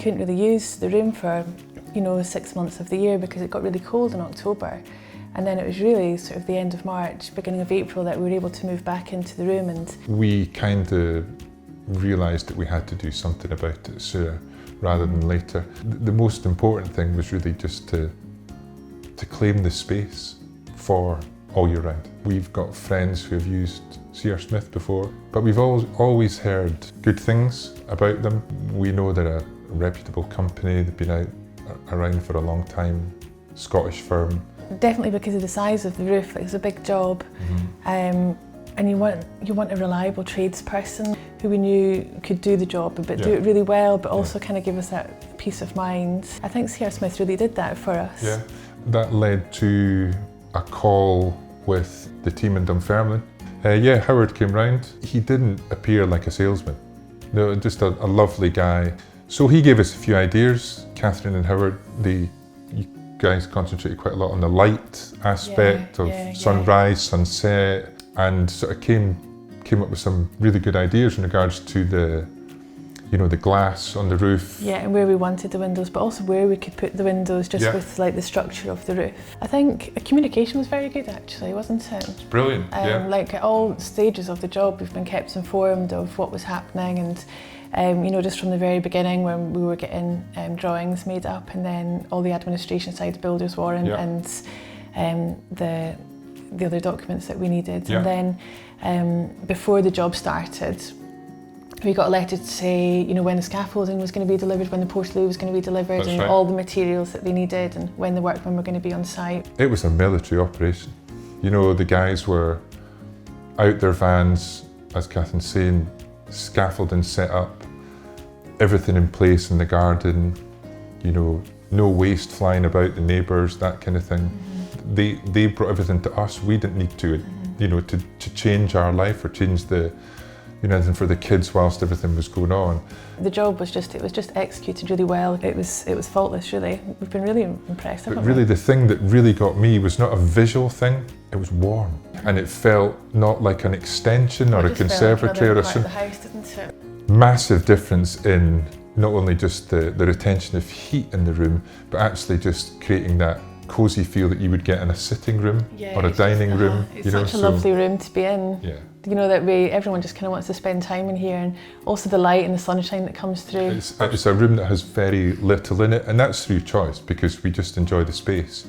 couldn't really use the room for, 6 months of the year because it got really cold in October. And then it was really sort of the end of March, beginning of April that we were able to move back into the room. And we kind of realised that we had to do something about it sooner rather than later. The most important thing was really just to claim the space for all year round. We've got friends who have used C.R. Smith before, but we've always heard good things about them. We know they're a reputable company, they've been around for a long time, Scottish firm. Definitely because of the size of the roof, it's a big job. And you want a reliable tradesperson who we knew could do the job, but do it really well, but also kind of give us that peace of mind. I think C.R. Smith really did that for us. Yeah, that led to a call with the team in Dunfermline. Howard came round. He didn't appear like a salesman. No, just a lovely guy. So he gave us a few ideas. Catherine and Howard, you guys concentrated quite a lot on the light aspect of sunrise, sunset, and sort of came up with some really good ideas in regards to the glass on the roof. Yeah, and where we wanted the windows, but also where we could put the windows just with like the structure of the roof. I think communication was very good actually, wasn't it? It's brilliant, Like at all stages of the job, we've been kept informed of what was happening, and just from the very beginning when we were getting drawings made up, and then all the administration side, builder's warrant and the other documents that we needed. And then before the job started, we got a letter to say, when the scaffolding was going to be delivered, when the portfolio was going to be delivered, all the materials that they needed, and when the workmen were going to be on site. It was a military operation. The guys were out their vans, as Catherine's saying, scaffolding set up, everything in place in the garden, no waste flying about the neighbours, that kind of thing. They brought everything to us. We didn't need to, to change our life or change anything for the kids whilst everything was going on. The job was just executed really well. It was faultless, really. We've been really impressed. But really the thing that really got me was not a visual thing, it was warm. And it felt not like an extension or a conservatory or something. The house, didn't it? Massive difference in not only just the retention of heat in the room, but actually just creating that cosy feel that you would get in a sitting room or a dining room. It's such a lovely room to be in. Yeah. That everyone just kind of wants to spend time in here, and also the light and the sunshine that comes through. It's a room that has very little in it, and that's through choice because we just enjoy the space.